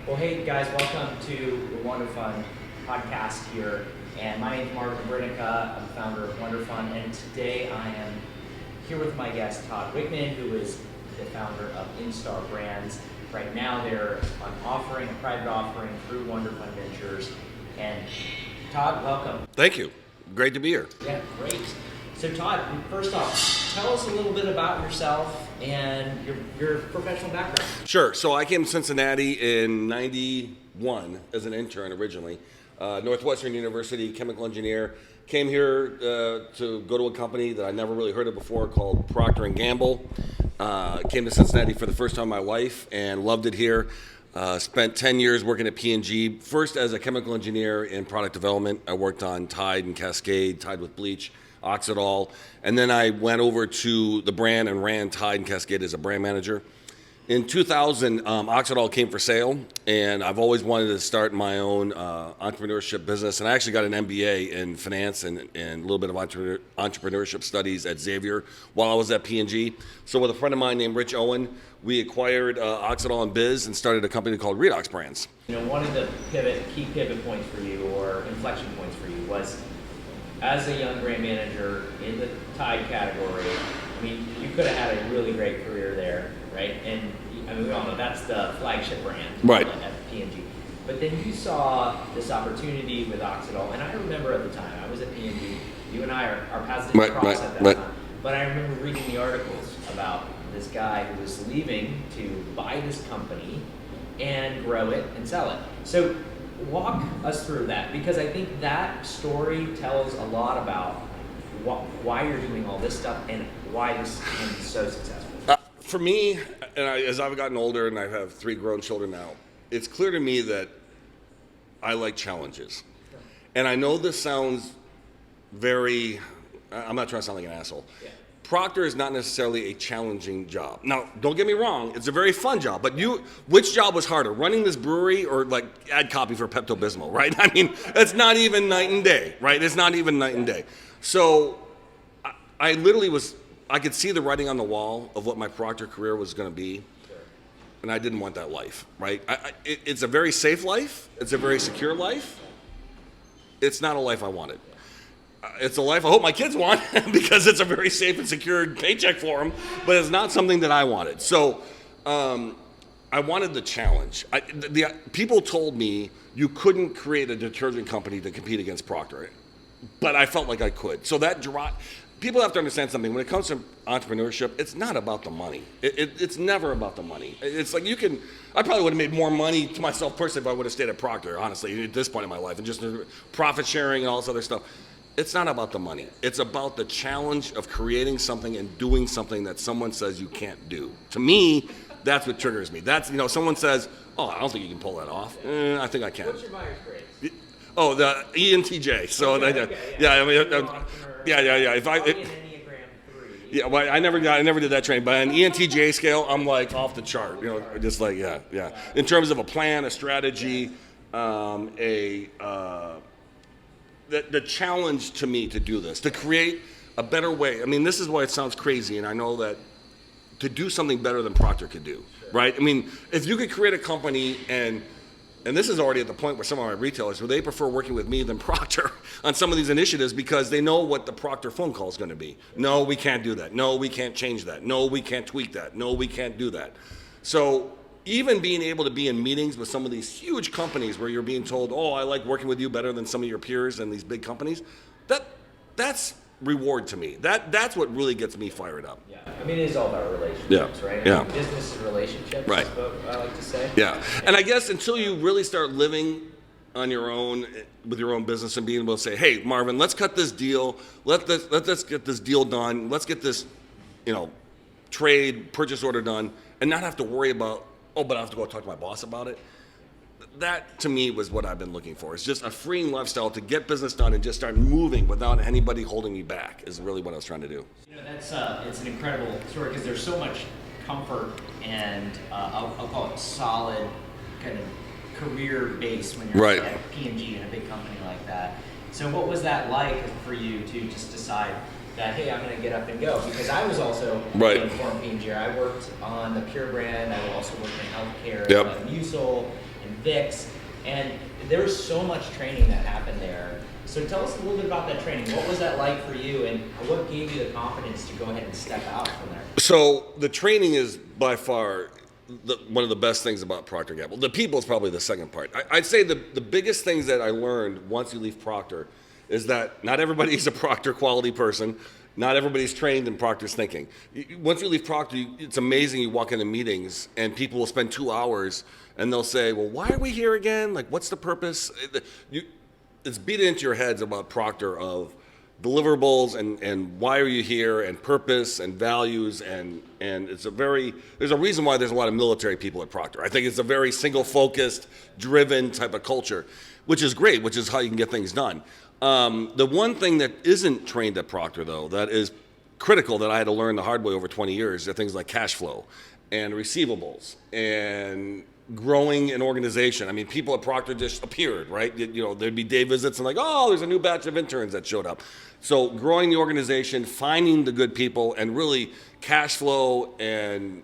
Well, hey guys, welcome to the Wonder Fund podcast here. And my name is Marvin Brinica. I'm the founder of Wonder Fund, and today I am here with my guest Todd Wichmann, who is the founder of Instar Brands. Right now, they're on offering, a private offering through Wonder Fund Ventures. And Todd, welcome. Thank you. Great to be here. Yeah, great. So Todd, first off, tell us a little bit about yourself and your professional background. Sure. So I came to Cincinnati in '91 as an intern originally. Northwestern University, chemical engineer. Came here to go to a company that I never really heard of before called Procter & Gamble. Came to Cincinnati for the first time in my life and loved it here. Spent 10 years working at P&G, first as a chemical engineer in product development. I worked on Tide and Cascade, Tide with bleach, Oxydol, and then I went over to the brand and ran Tide and Cascade as a brand manager. In 2000, Oxydol came for sale, and I've always wanted to start my own entrepreneurship business, and I actually got an MBA in finance and a little bit of entrepreneurship studies at Xavier while I was at P&G. So with a friend of mine named Rich Owen, we acquired Oxydol and Biz and started a company called Redox Brands. You know, one of the key pivot points for you, or inflection points for you, was as a young brand manager in the Tide category. I mean, you could have had a really great career there, right? And I mean, we all know that's the flagship brand, right, at P&G. But then you saw this opportunity with Oxydol, and I remember at the time, I was at P&G, you and I, our paths didn't cross at that time. But I remember reading the articles about this guy who was leaving to buy this company and grow it and sell it. So walk us through that, because I think that story tells a lot about why you're doing all this stuff and why this is so successful. For me, and as I've gotten older and I have 3 grown children now, it's clear to me that I like challenges. Sure. And I know this sounds very, I'm not trying to sound like an asshole. Yeah. Procter is not necessarily a challenging job. Now, don't get me wrong, it's a very fun job, but which job was harder, running this brewery or like ad copy for Pepto-Bismol, right? I mean, it's not even night and day, right? It's not even night and day. So I literally I could see the writing on the wall of what my Procter career was going to be, and I didn't want that life, right? It's a very safe life. It's a very secure life. It's not a life I wanted. It's a life I hope my kids want because it's a very safe and secure paycheck for them, but it's not something that I wanted. So I wanted the challenge. People told me you couldn't create a detergent company to compete against Procter, but I felt like I could. So that people have to understand something. When it comes to entrepreneurship, it's not about the money. It's never about the money. It's like I probably would have made more money to myself personally if I would have stayed at Procter, honestly, at this point in my life, and just profit sharing and all this other stuff. It's not about the money. It's about the challenge of creating something and doing something that someone says you can't do. To me, that's what triggers me. That's, someone says, "Oh, I don't think you can pull that off." I think I can. What's your Myers-Briggs? Oh, the ENTJ. So yeah. I mean, yeah. If I. An Enneagram 3. Yeah, well, I never did that training, but on ENTJ scale, I'm like off the chart. Just like yeah. In terms of a plan, a strategy, the challenge to me to do this, to create a better way. I mean, this is why it sounds crazy, and I know that to do something better than Procter could do, right? I mean, if you could create a company and this is already at the point where some of my retailers, where they prefer working with me than Procter on some of these initiatives because they know what the Procter phone call is going to be. No, we can't do that. No, we can't change that. No, we can't tweak that. No, we can't do that. So even being able to be in meetings with some of these huge companies where you're being told, "Oh, I like working with you better than some of your peers and these big companies," that's reward to me. That's what really gets me fired up. Yeah, I mean, it is all about relationships, right? I mean, business is relationships, right? Is what I like to say. Yeah, and I guess until you really start living on your own with your own business and being able to say, "Hey, Marvin, let's cut this deal. Let's get this deal done. Let's get this, trade purchase order done," and not have to worry about, "Oh, but I have to go talk to my boss about it." That, to me, was what I've been looking for. It's just a freeing lifestyle to get business done and just start moving without anybody holding me back is really what I was trying to do. That's it's an incredible story because there's so much comfort and I'll call it solid kind of career base when you're at P&G in a big company like that. So what was that like for you to just decide that, hey, I'm going to get up and go? Because I was also a former P&G. I worked on the Pure brand. I also worked in healthcare, Musil, and Vicks, and there was so much training that happened there. So tell us a little bit about that training. What was that like for you, and what gave you the confidence to go ahead and step out from there? So the training is by far one of the best things about Procter & Gamble. The people is probably the second part. I'd say the biggest things that I learned once you leave Procter is that not everybody's a Procter quality person. Not everybody's trained in Procter's thinking. Once you leave Procter, it's amazing. You walk into meetings and people will spend 2 hours and they'll say, well, why are we here again? Like, what's the purpose? It's beat into your heads about Procter of deliverables and why are you here and purpose and values and there's a reason why there's a lot of military people at Procter. I think it's a very single focused, driven type of culture, which is great, which is how you can get things done. The one thing that isn't trained at Procter, though, that is critical that I had to learn the hard way over 20 years are things like cash flow and receivables and growing an organization. I mean, people at Procter just appeared, right? There'd be day visits and like, oh, there's a new batch of interns that showed up. So growing the organization, finding the good people, and really cash flow and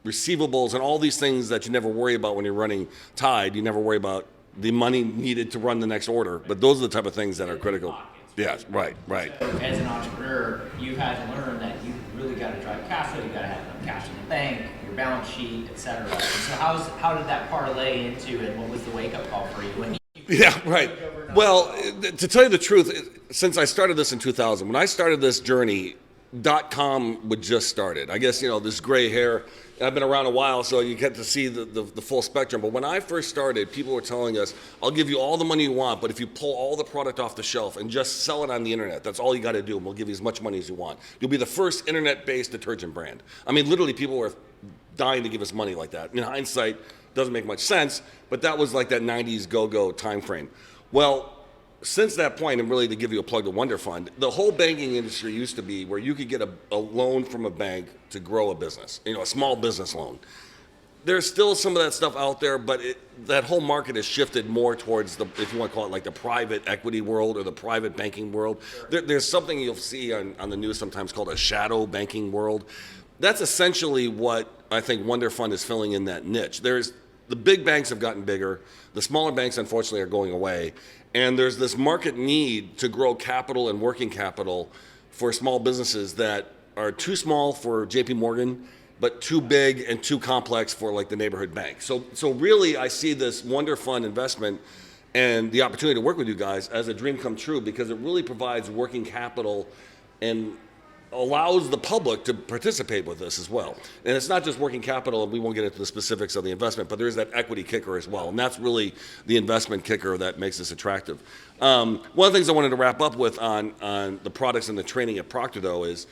receivables and all these things that you never worry about when you're running Tide. You never worry about the money needed to run the next order, but those are the type of things that are critical. Yes, right. So as an entrepreneur, you've had to learn that you really got to drive cash flow. You got to have enough cash in the bank, your balance sheet, etc. So how did that parlay into it? What was the wake up call for you when you? Yeah, right. Well, to tell you the truth, since I started this in 2000, when I started this journey, .com would just started. I guess this gray hair. I've been around a while, so you get to see the full spectrum. But when I first started, people were telling us, I'll give you all the money you want, but if you pull all the product off the shelf and just sell it on the internet, that's all you got to do, and we'll give you as much money as you want. You'll be the first internet-based detergent brand. I mean, literally, people were dying to give us money like that. In hindsight, doesn't make much sense, but that was like that 90s go-go time frame. Well, since that point, and really to give you a plug to Wonder Fund, the whole banking industry used to be where you could get a loan from a bank to grow a business, a small business loan. There's still some of that stuff out there, but that whole market has shifted more towards if you want to call it like the private equity world or the private banking world. There's something you'll see on the news sometimes called a shadow banking world. That's essentially what I think Wonder Fund is filling in that niche. The big banks have gotten bigger. The smaller banks, unfortunately, are going away. And there's this market need to grow capital and working capital for small businesses that are too small for JP Morgan, but too big and too complex for like the neighborhood bank. So really, I see this Wonder Fund investment and the opportunity to work with you guys as a dream come true, because it really provides working capital and allows the public to participate with this as well. And it's not just working capital, and we won't get into the specifics of the investment, but there's that equity kicker as well. And that's really the investment kicker that makes this attractive. One of the things I wanted to wrap up with on the products and the training at Procter, though, is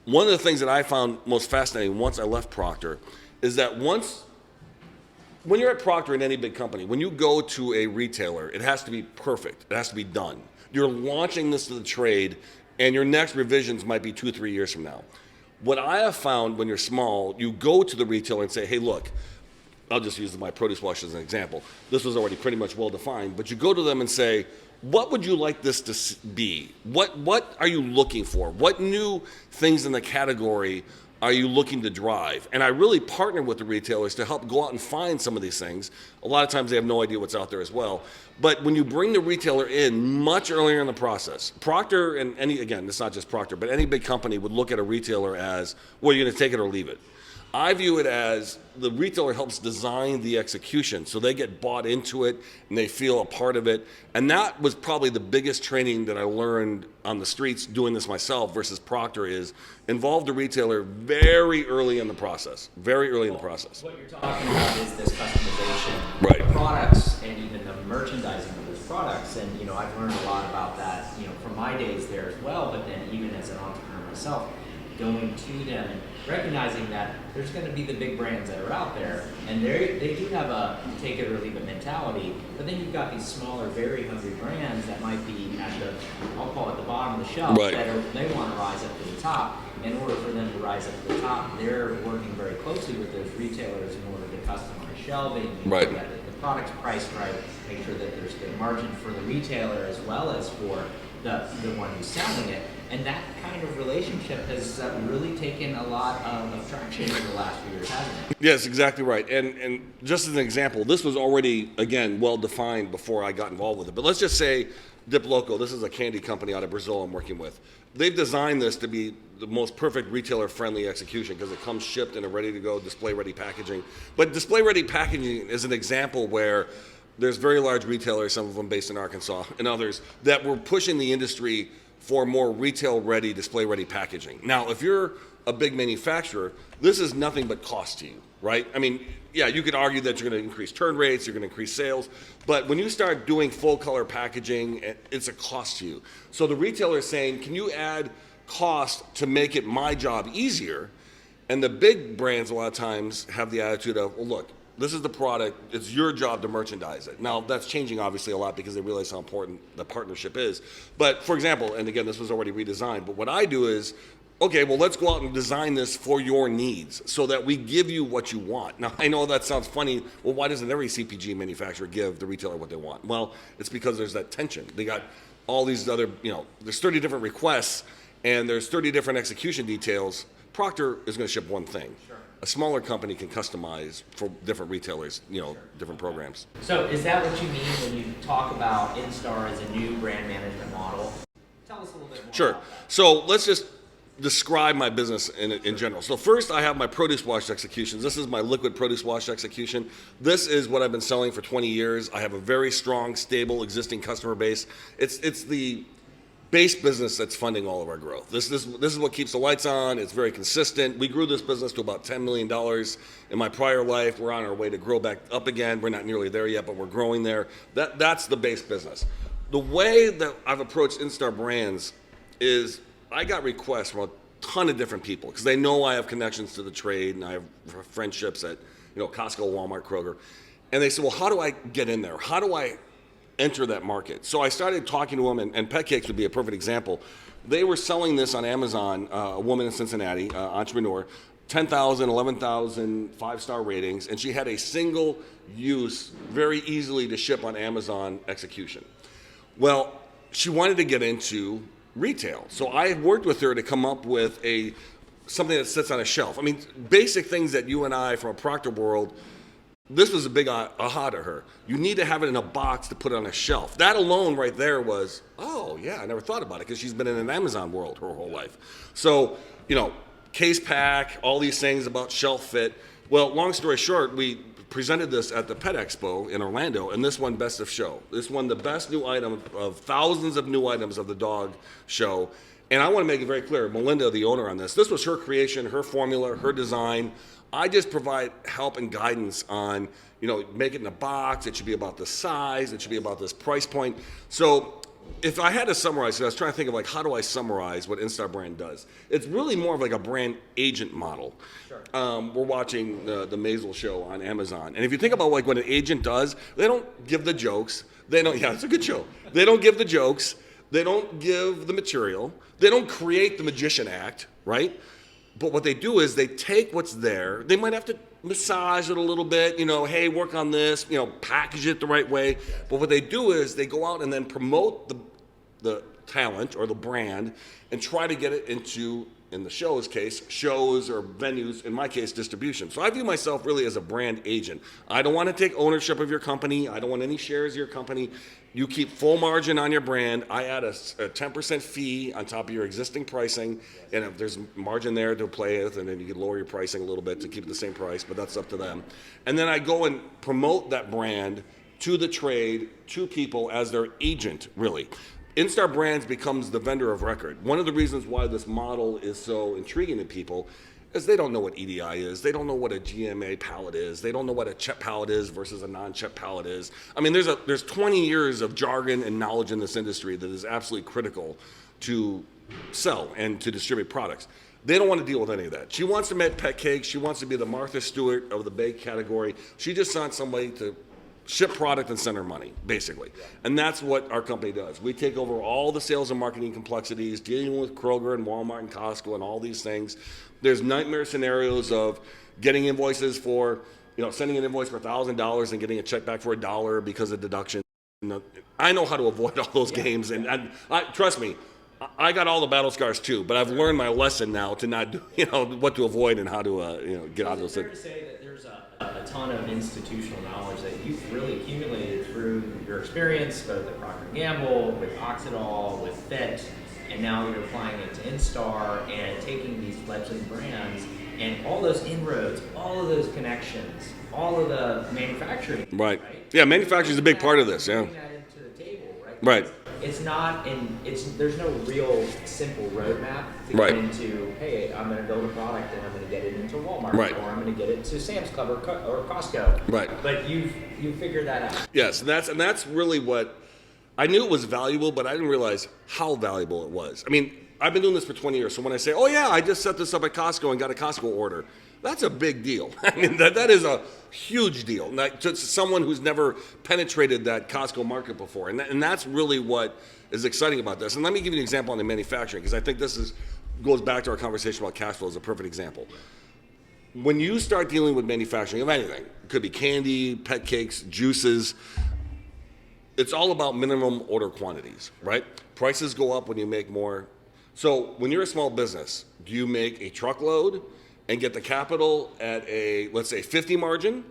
one of the things that I found most fascinating once I left Procter is that when you're at Procter in any big company, when you go to a retailer, it has to be perfect. It has to be done. You're launching this to the trade, and your next revisions might be 2 or 3 years from now. What I have found when you're small, you go to the retailer and say, hey, look, I'll just use my produce wash as an example. This was already pretty much well defined, but you go to them and say, what would you like this to be? What are you looking for? What new things in the category are you looking to drive? And I really partner with the retailers to help go out and find some of these things. A lot of times they have no idea what's out there as well. But when you bring the retailer in much earlier in the process, Procter and again, it's not just Procter, but any big company would look at a retailer as, well, you're going to take it or leave it. I view it as the retailer helps design the execution, so they get bought into it and they feel a part of it. And that was probably the biggest training that I learned on the streets doing this myself versus Procter, is involve the retailer very early in the process. Very early in the process. What you're talking about is this customization right. of the products and even the merchandising of those products. And I've learned a lot about that from my days there as well, but then even as an entrepreneur myself, going to them and recognizing that there's going to be the big brands that are out there, and they do have a take it or leave it mentality, but then you've got these smaller, very hungry brands that might be at the, I'll call it the bottom of the shelf, right. they want to rise up to the top. In order for them to rise up to the top, they're working very closely with those retailers in order to customize shelving, make sure that the product's priced right, make sure that there's good margin for the retailer as well as for the one who's selling it. And that kind of relationship has really taken a lot of traction in the last few years, hasn't it? Yes, exactly right. And just as an example, this was already, again, well defined before I got involved with it. But let's just say Dip Loco, this is a candy company out of Brazil I'm working with. They've designed this to be the most perfect retailer-friendly execution because it comes shipped in a ready-to-go, display-ready packaging. But display-ready packaging is an example where there's very large retailers, some of them based in Arkansas, and others, that were pushing the industry for more retail-ready, display-ready packaging. Now, if you're a big manufacturer, this is nothing but cost to you, right? I mean, yeah, you could argue that you're going to increase turn rates, you're going to increase sales, but when you start doing full-color packaging, it's a cost to you. So the retailer is saying, can you add cost to make it my job easier? And the big brands a lot of times have the attitude of, well, look, this is the product, it's your job to merchandise it. Now, that's changing obviously a lot because they realize how important the partnership is. But for example, and again, this was already redesigned, but what I do is, okay, well, let's go out and design this for your needs so that we give you what you want. Now, I know that sounds funny. Well, why doesn't every CPG manufacturer give the retailer what they want? Well, it's because there's that tension. They got all these other, there's 30 different requests and there's 30 different execution details. Procter is going to ship one thing. Sure. A smaller company can customize for different retailers, different programs. So is that what you mean when you talk about Instar as a new brand management model? Tell us a little bit more. Sure. About that. So let's just describe my business in general. So first I have my produce wash executions. This is my liquid produce wash execution. This is what I've been selling for 20 years. I have a very strong, stable, existing customer base. It's the base business that's funding all of our growth. This is what keeps the lights on. It's very consistent. We grew this business to about $10 million in my prior life. We're on our way to grow back up again. We're not nearly there yet, but we're growing there. That's the base business. The way that I've approached Instar Brands is I got requests from a ton of different people because they know I have connections to the trade and I have friendships at Costco, Walmart, Kroger. And they said, well, how do I get in there? How do I enter that market? So I started talking to them, and Pet Cakes would be a perfect example. They were selling this on Amazon, a woman in Cincinnati, entrepreneur, 10,000, 11,000 5-star ratings, and she had a single use, very easily to ship on Amazon execution. Well, she wanted to get into retail. So I worked with her to come up with something that sits on a shelf. I mean, basic things that you and I from a Procter world, this was a big aha to her. You need to have it in a box to put it on a shelf. That alone right there was, oh yeah, I never thought about it because she's been in an Amazon world her whole life. So, case pack, all these things about shelf fit. Well, long story short, we presented this at the Pet Expo in Orlando, and this won Best of Show. This won the best new item of thousands of new items of the dog show. And I want to make it very clear, Melinda, the owner on this was her creation, her formula, her design. I just provide help and guidance on, make it in a box. It should be about this size. It should be about this price point. So if I had to summarize, I was trying to think of how do I summarize what Instar Brand does? It's really more of like a brand agent model. Sure. We're watching the Maisel show on Amazon. And if you think about what an agent does, they don't give the jokes. It's a good show. They don't give the jokes. They don't give the material. They don't create the magician act, right? But what they do is they take what's there. They might have to massage it a little bit, hey, work on this, package it the right way. But what they do is they go out and then promote the talent or the brand and try to get it into, in the show's case, shows or venues, in my case, distribution. So I view myself really as a brand agent. I don't want to take ownership of your company. I don't want any shares of your company. You keep full margin on your brand. I add a 10% fee on top of your existing pricing. And if there's margin there to play with, and then you can lower your pricing a little bit to keep it the same price, but that's up to them. And then I go and promote that brand to the trade, to people as their agent, really. Instar Brands becomes the vendor of record. One of the reasons why this model is so intriguing to people is they don't know what EDI is. They don't know what a GMA pallet is. They don't know what a CHEP pallet is versus a non-CHEP pallet is. I mean, there's 20 years of jargon and knowledge in this industry that is absolutely critical to sell and to distribute products. They don't want to deal with any of that. She wants to make Pet Cakes. She wants to be the Martha Stewart of the bake category. She just wants somebody to ship product and send her money, basically. And that's what our company does. We take over all the sales and marketing complexities, dealing with Kroger and Walmart and Costco and all these things. There's nightmare scenarios of getting invoices for, sending an invoice for $1,000 and getting a check back for $1 because of deduction. I know how to avoid all those games. And trust me, I got all the battle scars too, but I've learned my lesson now to not do, what to avoid and how to, get out of those things. Is it fair to say that there's a ton of institutional knowledge that you've really accumulated through your experience, both at Procter & Gamble, with Oxydol, with Fit, and now you're applying it to Instar and taking these fledgling brands and all those inroads, all of those connections, all of the manufacturing. Right. Yeah, manufacturing is a big part of this. Yeah. Bring that into the table, right? Right. There's no real simple roadmap to Right. get into, hey, I'm going to build a product and I'm going to get it into Walmart, Right. or I'm going to get it to Sam's Club or Costco. Right. But you've figured that out. Yes, and that's really what I knew it was valuable, but I didn't realize how valuable it was. I mean, I've been doing this for 20 years, so when I say, oh yeah, I just set this up at Costco and got a Costco order, that's a big deal. I mean, that is a huge deal. To someone who's never penetrated that Costco market before, and that's really what is exciting about this. And let me give you an example on the manufacturing, because I think this goes back to our conversation about cash flow as a perfect example. When you start dealing with manufacturing of anything, it could be candy, pet cakes, juices, it's all about minimum order quantities, right? Prices go up when you make more. So when you're a small business, do you make a truckload and get the capital at a, let's say, 50 margin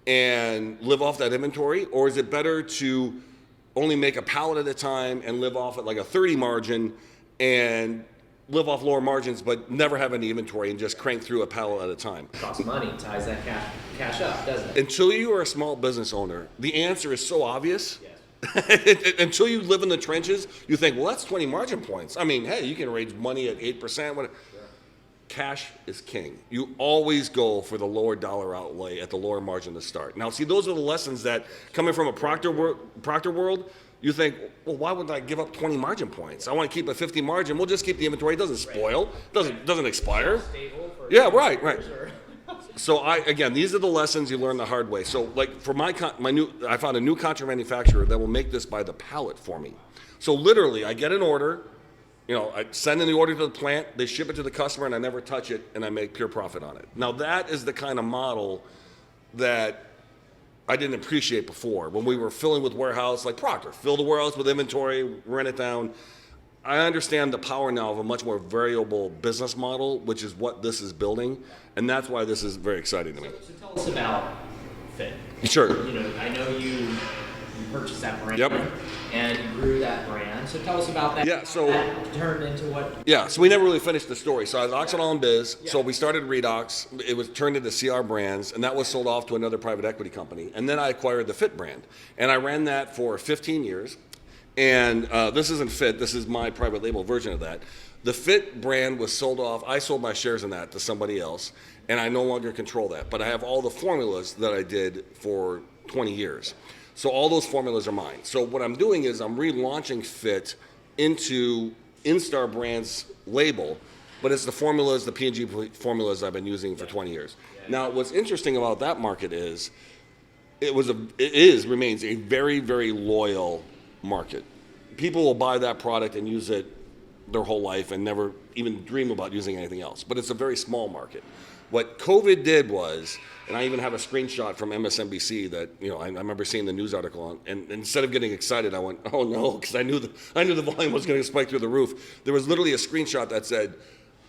and live off that inventory? Or is it better to only make a pallet at a time and live off at like a 30 margin and live off lower margins but never have any inventory and just crank through a pallet at a time? It costs money, ties that cash up, doesn't it? Until you are a small business owner, the answer is so obvious. Yes. Until you live in the trenches, you think, well, that's 20 margin points. I mean, hey, you can raise money at 8%. Whatever. Cash is king. You always go for the lower dollar outlay at the lower margin to start. Now, see, those are the lessons that, coming from a Procter world, you think, well, why would I give up 20 margin points? I want to keep a 50 margin. We'll just keep the inventory. It doesn't spoil. Doesn't expire. Yeah, right. So again, these are the lessons you learn the hard way. So like for I found a new contract manufacturer that will make this by the pallet for me. So literally, I get an order, I send in the order to the plant, they ship it to the customer, and I never touch it, and I make pure profit on it. Now that is the kind of model that I didn't appreciate before when we were filling with warehouse, like Procter, fill the warehouse with inventory, rent it down. I understand the power now of a much more variable business model, which is what this is building, and that's why this is very exciting to me. So tell us about Fit. Sure. I know you purchased that brand. Yep. And you grew that brand. So tell us about that. Yeah. So that turned into what? Yeah. So we never really finished the story. So I was Oxydol and Biz. Yeah. So we started Redox. It was turned into CR Brands, and that was sold off to another private equity company. And then I acquired the Fit brand, and I ran that for 15 years. And this isn't Fit. This is my private label version of that. The Fit brand was sold off. I sold my shares in that to somebody else, and I no longer control that. But I have all the formulas that I did for 20 years. So all those formulas are mine. So what I'm doing is I'm relaunching Fit into Instar Brands label, but it's the formulas, the P&G formulas I've been using for 20 years. Now, what's interesting about that market is remains a very, very loyal market. People will buy that product and use it their whole life and never even dream about using anything else. But it's a very small market. What COVID did was, and I even have a screenshot from MSNBC that I remember seeing the news article on, and instead of getting excited, I went, oh no, because I knew the volume was going to spike through the roof. There was literally a screenshot that said,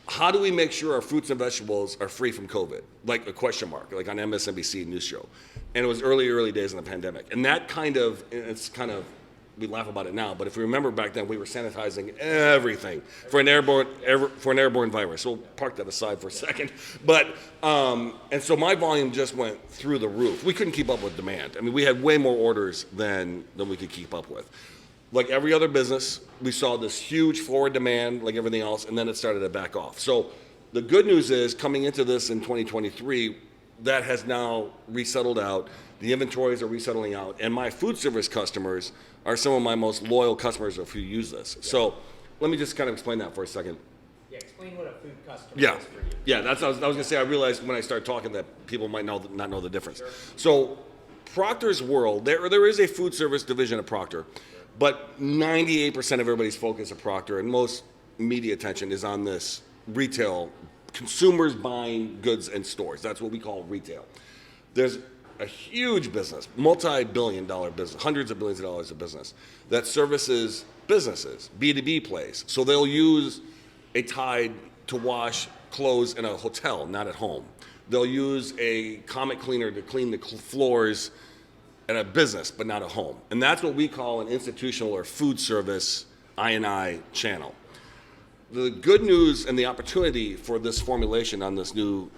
how do we make sure our fruits and vegetables are free from COVID? Like a question mark, like on MSNBC news show. And it was early days in the pandemic. And that we laugh about it now, but if we remember back then, we were sanitizing everything for an airborne virus. So we'll park that aside for a second. But and so my volume just went through the roof. We couldn't keep up with demand. I mean, we had way more orders than we could keep up with. Like every other business, we saw this huge forward demand, like everything else, and then it started to back off. So the good news is, coming into this in 2023, that has now resettled out. The inventories are resettling out, and my food service customers are some of my most loyal customers who use this. Yeah. So let me just kind of explain that for a second. Yeah, explain what a food customer is for you. Yeah, that's what I was going to say. I realized when I start talking that people might not know the difference. Sure. So Procter's world, there is a food service division of Procter, but 98% of everybody's focus at Procter and most media attention is on this retail, consumers buying goods in stores. That's what we call retail. There's a huge business, multi-billion-dollar business, hundreds of billions of dollars of business that services businesses, B2B plays. So they'll use a Tide to wash clothes in a hotel, not at home. They'll use a Comet cleaner to clean the floors at a business, but not at home. And that's what we call an institutional or food service I&I channel. The good news and the opportunity for this formulation on this new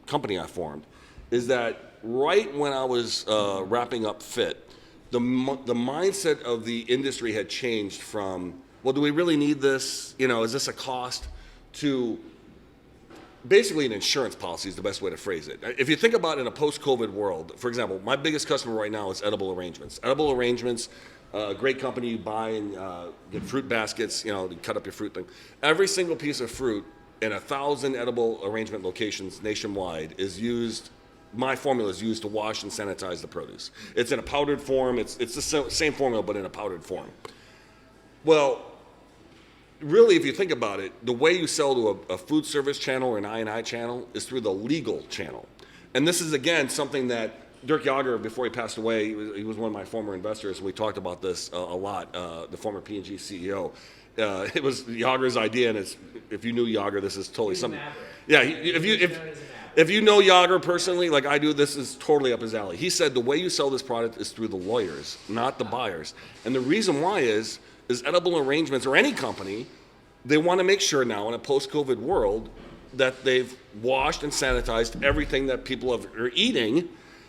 company I formed is that right when I was wrapping up FIT, the mindset of the industry had changed from, well, do we really need this? You know, is this a cost? To basically an insurance policy is the best way to phrase it. If you think about in a post-COVID world, for example, my biggest customer right now is Edible Arrangements. Edible Arrangements, a great company, you buy and get fruit baskets, you know, to cut up your fruit thing. Every single piece of fruit in 1,000 Edible Arrangement locations nationwide is used. My formula is used to wash and sanitize the produce. It's in a powdered form. It's the same formula, but in a powdered form. Well, really, if you think about it, the way you sell to a food service channel or an I&I channel is through the legal channel. And this is, again, something that Dirk Jager, before he passed away, he was one of my former investors. We talked about this a lot, the former P&G CEO. It was Jager's idea, and if you knew Jager, this is totally something. Yeah, if you know Jager personally, like I do, this is totally up his alley. He said the way you sell this product is through the lawyers, not the buyers. And the reason why is Edible Arrangements or any company, they want to make sure now in a post-COVID world that they've washed and sanitized everything that people are eating,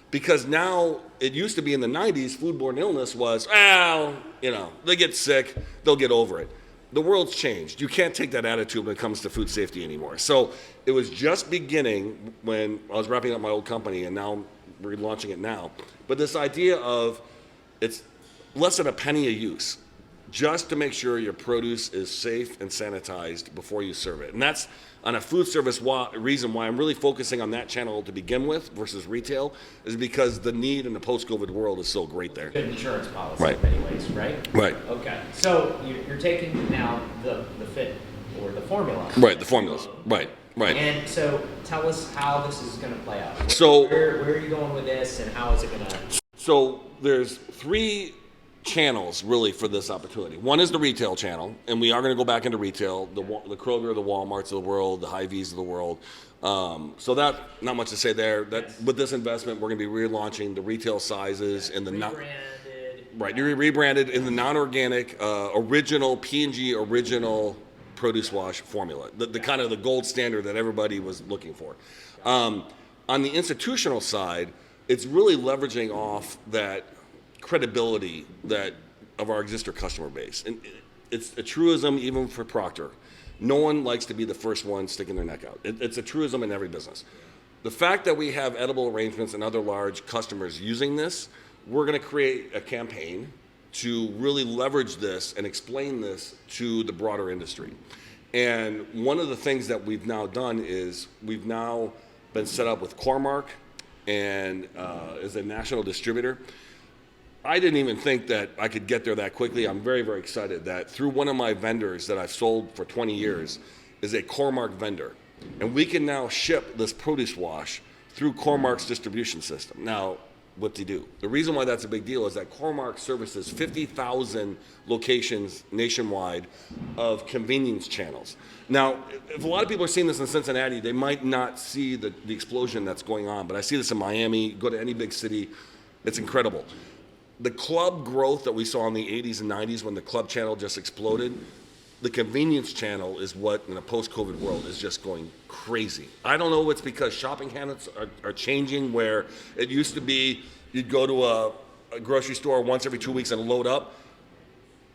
because now it used to be in the 90s, foodborne illness was, well, you know, they get sick, they'll get over it. The world's changed. You can't take that attitude when it comes to food safety anymore. So it was just beginning when I was wrapping up my old company, and now we're launching it now. But this idea of it's less than a penny a use, just to make sure your produce is safe and sanitized before you serve it. And that's on a food service reason why I'm really focusing on that channel to begin with versus retail, is because the need in the post-COVID world is so great there. Good insurance policy Right. in many ways, right? Right. Okay. So you're taking now the fit or the formula. Right, the formulas. Right. And so tell us how this is going to play out. So where are you going with this, and how is it going to? So there's 3 channels really for this opportunity. One is the retail channel, and we are going to go back into retail, the Kroger, the Walmarts of the world, the Hy-Vees of the world. So that, not much to say there. That with this investment, we're going to be relaunching the retail sizes and the rebranded in the non-organic original P&G original produce wash formula, the kind of the gold standard that everybody was looking for. On the institutional side, it's really leveraging off that credibility that of our existing customer base. And it's a truism even for Procter. No one likes to be the first one sticking their neck out. It's a truism in every business. The fact that we have Edible Arrangements and other large customers using this, we're going to create a campaign to really leverage this and explain this to the broader industry. And one of the things that we've now done is we've now been set up with Cormark and as a national distributor. I didn't even think that I could get there that quickly. I'm very, very excited that through one of my vendors that I've sold for 20 years is a Cormark vendor. And we can now ship this produce wash through Cormark's distribution system. Now, what to do? The reason why that's a big deal is that Cormark services 50,000 locations nationwide of convenience channels. Now, if a lot of people are seeing this in Cincinnati, they might not see the explosion that's going on, but I see this in Miami. Go to any big city, it's incredible. The club growth that we saw in the 80s and 90s when the club channel just exploded, the convenience channel is what in a post-COVID world is just going crazy. I don't know if it's because shopping habits are changing, where it used to be you'd go to a grocery store once every 2 weeks and load up.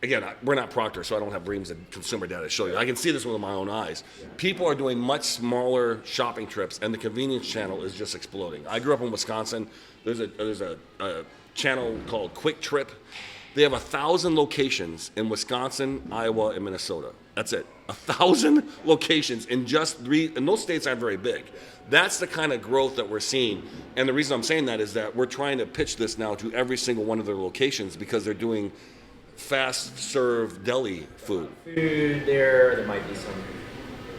Again, we're not Procter, so I don't have reams of consumer data to show you. I can see this with my own eyes. People are doing much smaller shopping trips, and the convenience channel is just exploding. I grew up in Wisconsin. There's a channel called Quick Trip. They have 1,000 locations in Wisconsin, Iowa, and Minnesota. That's it. 1,000 locations in just 3, and those states aren't very big. That's the kind of growth that we're seeing. And the reason I'm saying that is that we're trying to pitch this now to every single one of their locations because they're doing fast serve deli food. There might be some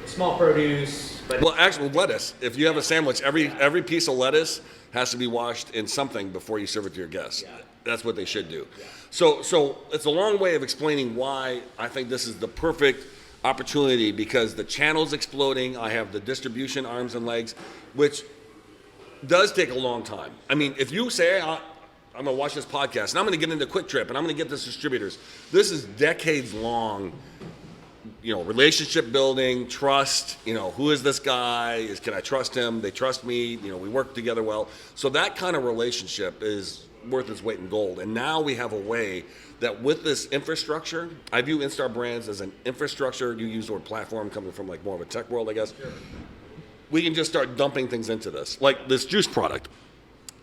small produce, But Well, actually, lettuce. If you have a sandwich, every piece of lettuce has to be washed in something before you serve it to your guests. Yeah. That's what they should do. Yeah. So it's a long way of explaining why I think this is the perfect opportunity, because the channel's exploding. I have the distribution arms and legs, which does take a long time. I mean, if you say, hey, I'm going to watch this podcast and I'm going to get into Quick Trip and I'm going to get this distributors, this is decades long, relationship building, trust, who is this guy? Can I trust him? They trust me. We work together well. So that kind of relationship is worth its weight in gold. And now we have a way that with this infrastructure, I view Instar Brands as an infrastructure. You use the word platform, coming from like more of a tech world, I guess. Sure. We can just start dumping things into this, like this juice product.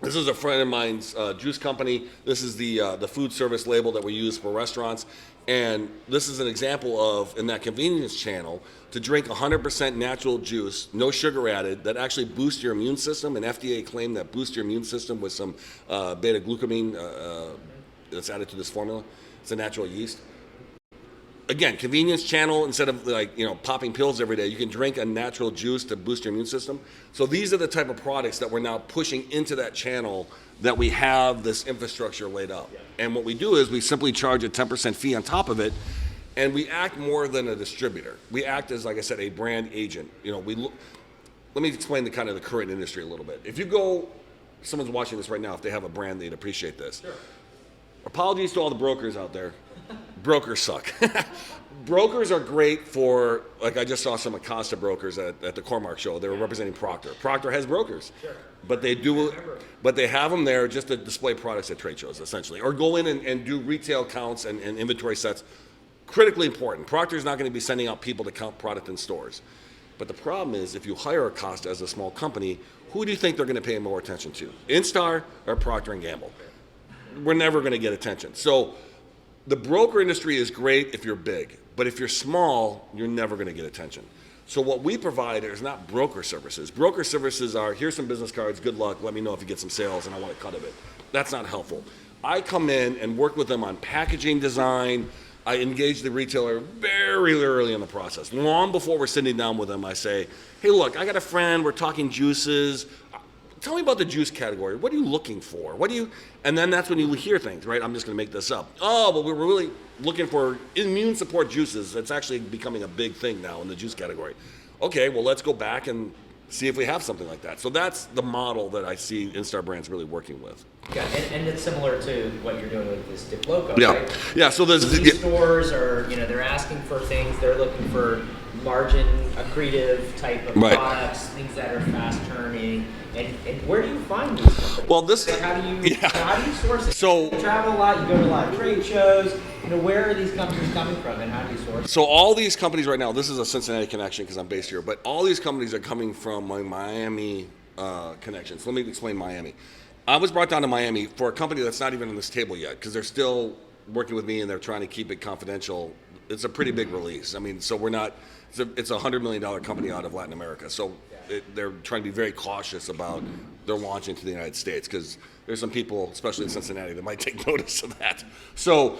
This is a friend of mine's juice company. This is the food service label that we use for restaurants. And this is an example of, in that convenience channel, to drink 100% natural juice, no sugar added, that actually boosts your immune system. And FDA claimed that boosts your immune system with some beta-glucamine that's added to this formula. It's a natural yeast. Again, convenience channel, instead of popping pills every day, you can drink a natural juice to boost your immune system. So these are the type of products that we're now pushing into that channel, that we have this infrastructure laid out. Yeah. And what we do is we simply charge a 10% fee on top of it, and we act more than a distributor. We act as, like I said, a brand agent. Let me explain the current industry a little bit. If you go, someone's watching this right now, if they have a brand, they'd appreciate this. Sure. Apologies to all the brokers out there. Brokers suck. Brokers are great for, like I just saw some Acosta brokers at the Cormark show. They were representing Procter. Procter has brokers. Sure. But they have them there just to display products at trade shows, essentially, or go in and do retail counts and inventory sets. Critically important. Procter's not going to be sending out people to count product in stores. But the problem is, if you hire Acosta as a small company, who do you think they're going to pay more attention to? Instar or Procter & Gamble? We're never going to get attention. So the broker industry is great if you're big, but if you're small, you're never going to get attention. So what we provide is not broker services. Broker services are, here's some business cards, good luck, let me know if you get some sales and I want a cut of it. That's not helpful. I come in and work with them on packaging design. I engage the retailer very early in the process. Long before we're sitting down with them, I say, hey, look, I got a friend, we're talking juices. Tell me about the juice category. What are you looking for? And then that's when you hear things, right? I'm just going to make this up. Oh, but we're really looking for immune support juices. It's actually becoming a big thing now in the juice category. Okay, well, let's go back and see if we have something like that. So that's the model that I see Instar Brands really working with. Yeah, and it's similar to what you're doing with this Dip Loco, yeah. Right? Yeah, so these stores are, they're asking for things, they're looking for margin accretive type of products, things that are fast turning. And where do you find these companies? Well, how do you source it? So you travel a lot, you go to a lot of trade shows. Where are these companies coming from, and how do you source it? So all these companies right now, this is a Cincinnati connection because I'm based here, but all these companies are coming from my Miami connections. Let me explain Miami. I was brought down to Miami for a company that's not even on this table yet because they're still working with me and they're trying to keep it confidential. It's a pretty big release. I mean, so we're not. It's a $100 million company out of Latin America. So they're trying to be very cautious about their launch into the United States because there's some people, especially in Cincinnati, that might take notice of that. So,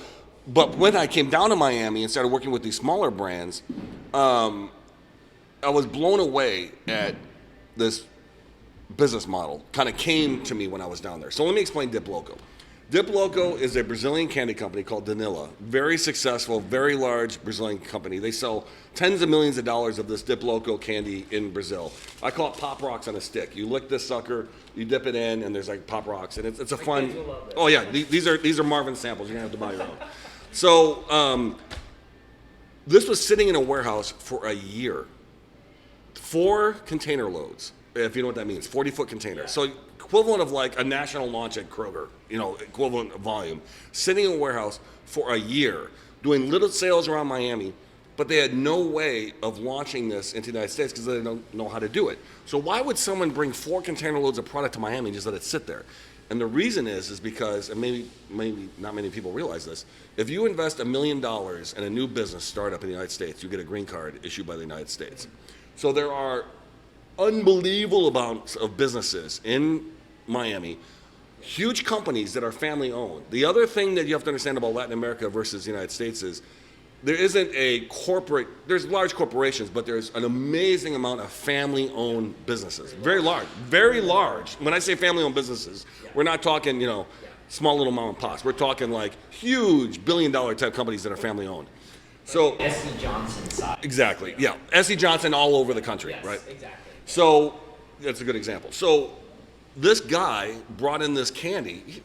but when I came down to Miami and started working with these smaller brands, I was blown away at this business model. Kind of came to me when I was down there. So let me explain Dip Loco. Dip Loco is a Brazilian candy company called Danila. Very successful, very large Brazilian company. They sell tens of millions of dollars of this Dip Loco candy in Brazil. I call it Pop Rocks on a stick. You lick this sucker, you dip it in, and there's like Pop Rocks, and it's a fun. Oh yeah, these are Marvin samples. You're gonna have to buy your own. So this was sitting in a warehouse for a year, 4 container loads. If you know what that means, 40-foot container. So equivalent of like a national launch at Kroger, equivalent of volume, sitting in a warehouse for a year, doing little sales around Miami, but they had no way of launching this into the United States because they don't know how to do it. So why would someone bring 4 container loads of product to Miami and just let it sit there? And the reason is because, and maybe not many people realize this, if you invest $1 million in a new business startup in the United States, you get a green card issued by the United States. So there are unbelievable amounts of businesses in Miami, huge companies that are family owned. The other thing that you have to understand about Latin America versus the United States is there isn't a corporate, there's large corporations, but there's an amazing amount of family-owned businesses. Very large, very large. When I say family-owned businesses, we're not talking, small little mom and pops. We're talking like huge billion-dollar type companies that are family-owned. So S.C. Johnson size. Exactly, yeah. S.C. Johnson all over the country, Yes, right? Exactly. So that's a good example. So this guy brought in this candy.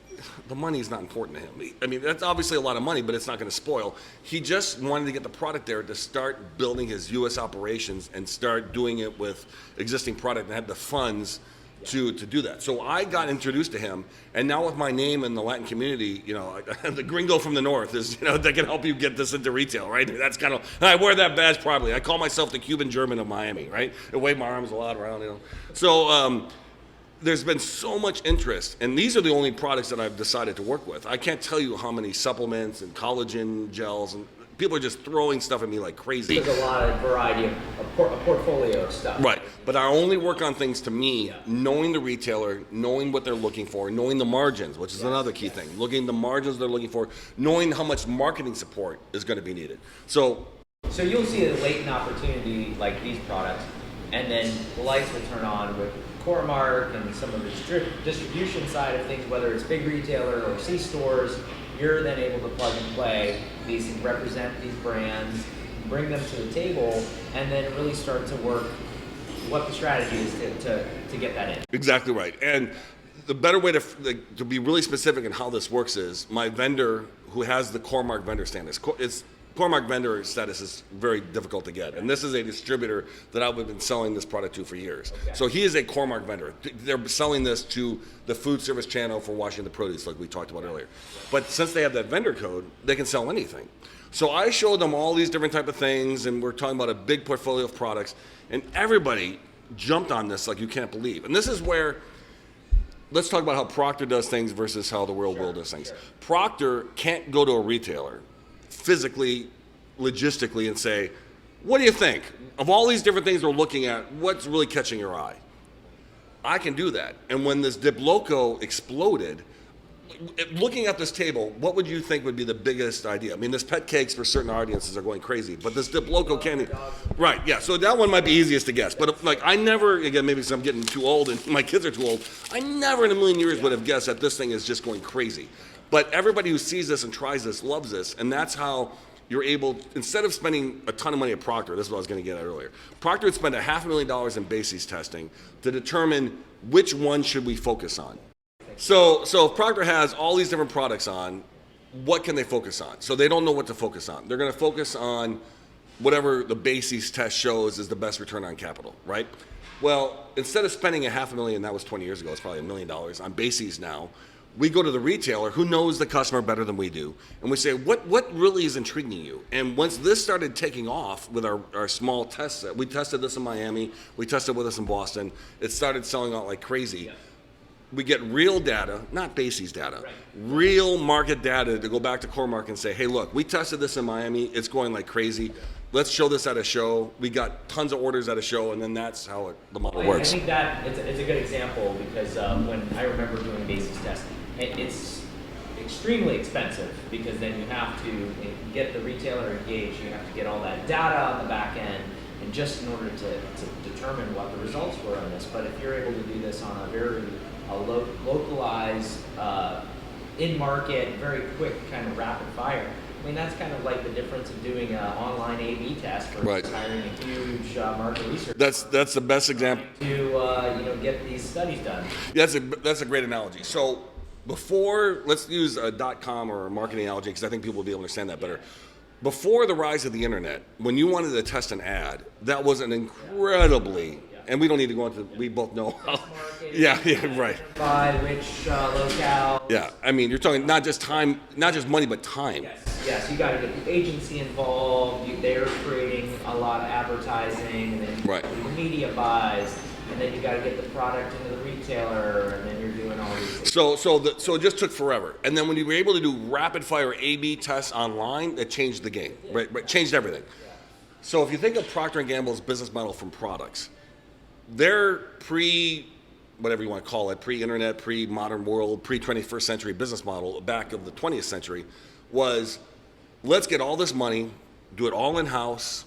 The money's not important to him. I mean, that's obviously a lot of money, but it's not going to spoil. He just wanted to get the product there to start building his U.S. operations and start doing it with existing product and had the funds to do that. So I got introduced to him, and now with my name in the Latin community, the gringo from the north is, that can help you get this into retail, right? That's kind of, I wear that badge proudly. I call myself the Cuban German of Miami, right? I wave my arms a lot around, So there's been so much interest, and these are the only products that I've decided to work with. I can't tell you how many supplements and collagen gels, and people are just throwing stuff at me like crazy. There's a lot of variety of a portfolio of stuff. Right, but I only work on things, to me, knowing the retailer, knowing what they're looking for, knowing the margins, which is another key thing. Looking at the margins they're looking for, knowing how much marketing support is going to be needed. So you'll see a latent opportunity like these products, and then the lights will turn on with Core-Mark and some of the distribution side of things, whether it's big retailer or C-stores. You're then able to plug and play these and represent these brands, bring them to the table, and then really start to work what the strategy is to get that in. Exactly right. And the better way to be really specific in how this works is my vendor who has the Core-Mark vendor status. Core-Mark vendor status is very difficult to get, and this is a distributor that I've been selling this product to for years. Okay. So he is a Core-Mark vendor. They're selling this to the food service channel for washing the produce, like we talked about earlier. But since they have that vendor code, they can sell anything. So I showed them all these different type of things, and we're talking about a big portfolio of products, and everybody jumped on this like you can't believe. And this is where, let's talk about how Procter does things versus how the real world does things. Sure. Procter can't go to a retailer physically, logistically, and say, what do you think? Of all these different things we're looking at, what's really catching your eye? I can do that. And when this Dip Loco exploded, looking at this table, what would you think would be the biggest idea? I mean, this pet cakes for certain audiences are going crazy, but this Dip Loco candy, right, yeah, so that one might be easiest to guess. But I never, again, maybe because I'm getting too old and my kids are too old, I never in a million years would have guessed that this thing is just going crazy. But everybody who sees this and tries this loves this, and that's how you're able, instead of spending a ton of money at Procter, this is what I was going to get at earlier, Procter would spend $500,000 in bases testing to determine which one should we focus on. So if Procter has all these different products on, what can they focus on? So they don't know what to focus on. They're going to focus on whatever the bases test shows is the best return on capital, right? Well, instead of spending $500,000, that was 20 years ago, it's probably $1 million on bases now, we go to the retailer who knows the customer better than we do, and we say, what really is intriguing you? And once this started taking off with our small tests, we tested this in Miami, we tested with this in Boston, it started selling out like crazy. Yeah. We get real data, not bases data, right. Real market data to go back to Core-Mark and say, hey, look, we tested this in Miami, it's going like crazy. Let's show this at a show. We got tons of orders at a show, and then that's how the model works. I think that it's a good example because when I remember doing bases testing, it's extremely expensive because then you have to get the retailer engaged, you have to get all that data on the back end, and just in order to determine what the results were on this. But if you're able to do this on a very localized, in-market, very quick kind of rapid fire, I mean, that's kind of like the difference of doing an online A/B test versus right. Hiring a huge market research. That's the best example to get these studies done. That's a great analogy. So before, let's use a .com or a marketing analogy because I think people will be able to understand that better. Before the rise of the internet, when you wanted to test an ad, that was an incredibly, and we don't need to go into, we both know how. Yeah, right. By which locale. Yeah, I mean, you're talking not just time, not just money, but time. Yes, you got to get the agency involved. They're creating a lot of advertising, and then right. The media buys, and then you got to get the product into the retailer, and then you're doing all these things. So it just took forever. And then when you were able to do rapid fire A/B tests online, it changed the game. Yeah. Right, changed everything. Yeah. So if you think of Procter & Gamble's business model from products, their whatever you want to call it, pre-internet, pre-modern world, pre-21st century business model back of the 20th century was, let's get all this money, do it all in-house.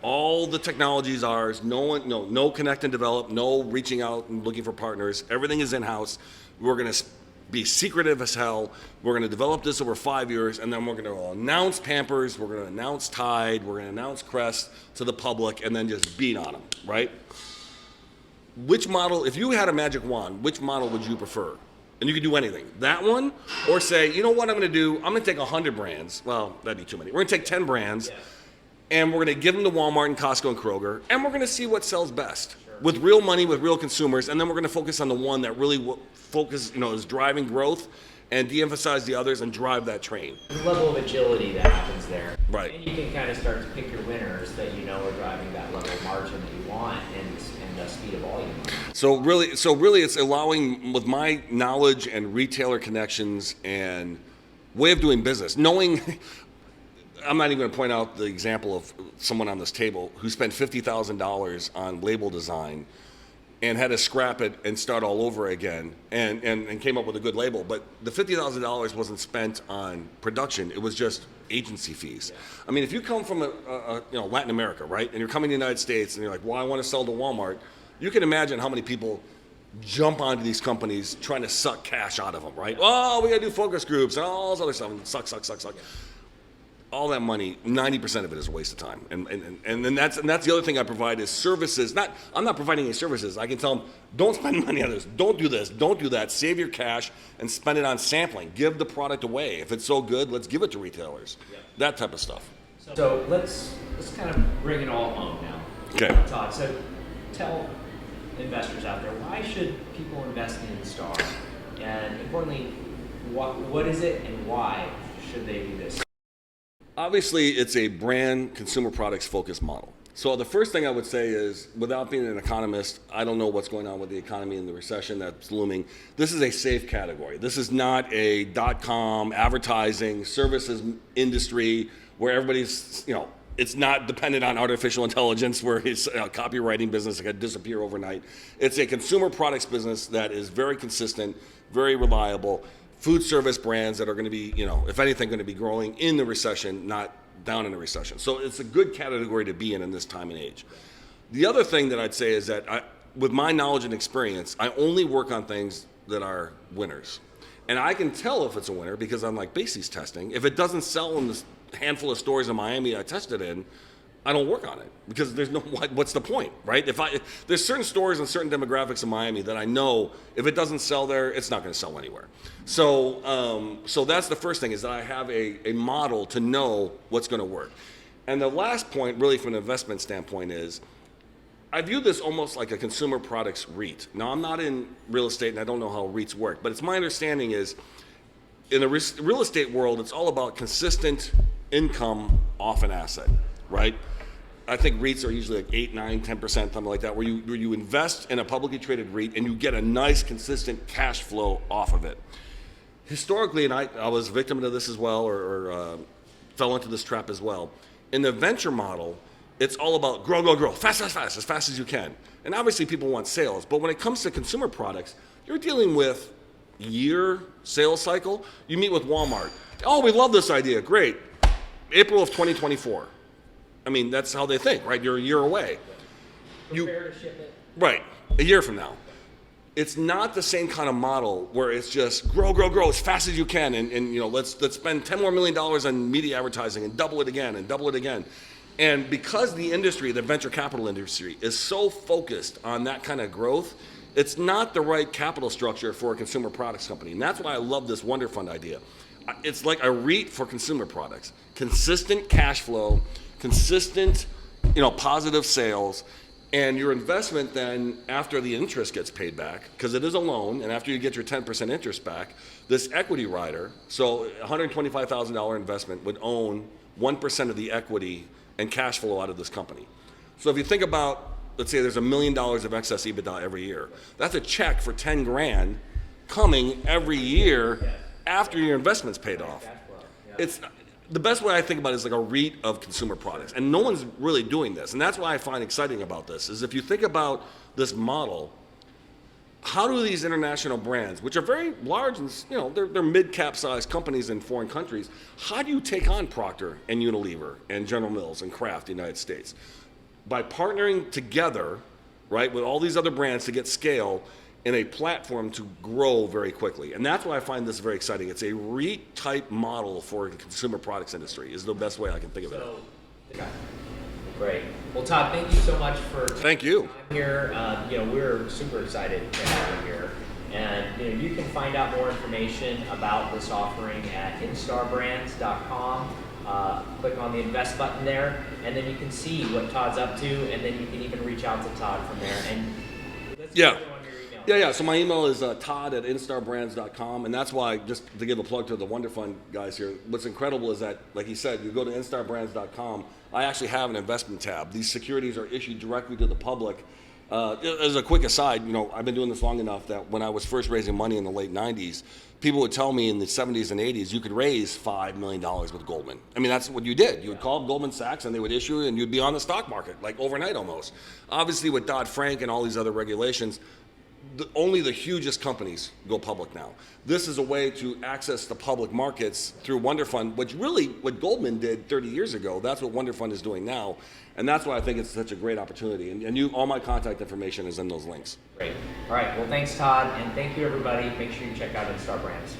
All the technology is ours. No connect and develop, no reaching out and looking for partners. Everything is in-house. We're going to be secretive as hell. We're going to develop this over 5 years, and then we're going to announce Pampers, we're going to announce Tide, we're going to announce Crest to the public, and then just beat on them, right? Which model, if you had a magic wand, which model would you prefer? And you could do anything. That one, or say, you know what I'm going to do? I'm going to take 100 brands. Well, that'd be too many. We're going to take 10 brands. Yeah. And we're going to give them to Walmart and Costco and Kroger, and we're going to see what sells best with real money, with real consumers, and then we're going to focus on the one that really is driving growth, and de-emphasize the others and drive that train. The level of agility that happens there. Right. And you can kind of start to pick your winners that you know are driving that level of margin that you want and the speed of volume. So really it's allowing, with my knowledge and retailer connections and way of doing business, knowing... I'm not even going to point out the example of someone on this table who spent $50,000 on label design and had to scrap it and start all over again and came up with a good label. But the $50,000 wasn't spent on production. It was just agency fees. I mean, if you come from Latin America, right, and you're coming to the United States and you're like, well, I want to sell to Walmart, you can imagine how many people jump onto these companies trying to suck cash out of them, right? Oh, we got to do focus groups and all this other stuff. And suck. All that money, 90% of it is a waste of time. And then that's the other thing I provide is services. I'm not providing any services. I can tell them, don't spend money on this. Don't do this. Don't do that. Save your cash and spend it on sampling. Give the product away. If it's so good, let's give it to retailers. Yeah. That type of stuff. So let's kind of bring it all home now. Okay. Todd, so tell investors out there, why should people invest in Instar? And importantly, what is it and why should they do this? Obviously, it's a brand consumer products focused model. So the first thing I would say is, without being an economist, I don't know what's going on with the economy and the recession that's looming. This is a safe category. This is not a .com advertising services industry where everybody's, it's not dependent on artificial intelligence where it's a copywriting business that could disappear overnight. It's a consumer products business that is very consistent, very reliable. Food service brands that are going to be, if anything, going to be growing in the recession, not down in the recession. So it's a good category to be in this time and age. The other thing that I'd say is that with my knowledge and experience, I only work on things that are winners. And I can tell if it's a winner because I'm like basis testing. If it doesn't sell in this handful of stores in Miami I tested in, I don't work on it because there's what's the point, right? If there's certain stores and certain demographics in Miami that I know if it doesn't sell there, it's not going to sell anywhere. So that's the first thing is that I have a model to know what's going to work. And the last point, really from an investment standpoint, is I view this almost like a consumer products REIT. Now, I'm not in real estate and I don't know how REITs work, but it's my understanding is in the real estate world, it's all about consistent income off an asset, right? I think REITs are usually like 8, 9, 10%, something like that, where you invest in a publicly traded REIT and you get a nice, consistent cash flow off of it. Historically, and I was a victim of this as well, or fell into this trap as well. In the venture model, it's all about grow, fast, as fast as you can. And obviously people want sales, but when it comes to consumer products, you're dealing with year sales cycle. You meet with Walmart. Oh, we love this idea, great. April of 2024. I mean, that's how they think, right? You're a year away. Prepare to ship it. Right, a year from now. It's not the same kind of model where it's just grow as fast as you can, and let's spend $10 more million on media advertising and double it again. And because the industry, the venture capital industry, is so focused on that kind of growth, it's not the right capital structure for a consumer products company. And that's why I love this Wonder Fund idea. It's like a REIT for consumer products. Consistent cash flow, consistent, positive sales, and your investment then after the interest gets paid back, because it is a loan, and after you get your 10% interest back, this equity rider, so $125,000 investment would own 1% of the equity and cash flow out of this company. So if you think about, let's say there's $1 million of excess EBITDA every year, that's a check for 10 grand coming every year after your investment's paid off. It's the best way I think about it is like a REIT of consumer products, and no one's really doing this, and that's what I find exciting about this is if you think about this model, how do these international brands, which are very large and they're mid-cap sized companies in foreign countries, how do you take on Procter and Unilever and General Mills and Kraft in the United States? By partnering together, right, with all these other brands to get scale in a platform to grow very quickly. And that's why I find this very exciting. It's a REIT-type model for the consumer products industry is the best way I can think of it. Okay. Great. Well, Todd, thank you so much for thank you. Time here. We're super excited to have you here. And you can find out more information about this offering at instarbrands.com. Click on the invest button there, and then you can see what Todd's up to, and then you can even reach out to Todd from there. And let's yeah. on your email. Yeah. So my email is todd@instarbrands.com, and that's why, just to give a plug to the WonderFund guys here, what's incredible is that, like he said, you go to instarbrands.com. I actually have an investment tab. These securities are issued directly to the public. As a quick aside, I've been doing this long enough that when I was first raising money in the late 90s, people would tell me in the 70s and 80s you could raise $5 million with Goldman. I mean, that's what you did. You would call Goldman Sachs and they would issue it and you'd be on the stock market, like overnight almost. Obviously, with Dodd-Frank and all these other regulations, only the hugest companies go public now. This is a way to access the public markets through WonderFund, which really what Goldman did 30 years ago. That's what WonderFund is doing now, and that's why I think it's such a great opportunity. And all my contact information is in those links. Great. All right. Well, thanks, Todd, and thank you, everybody. Make sure you check out Instar Brands.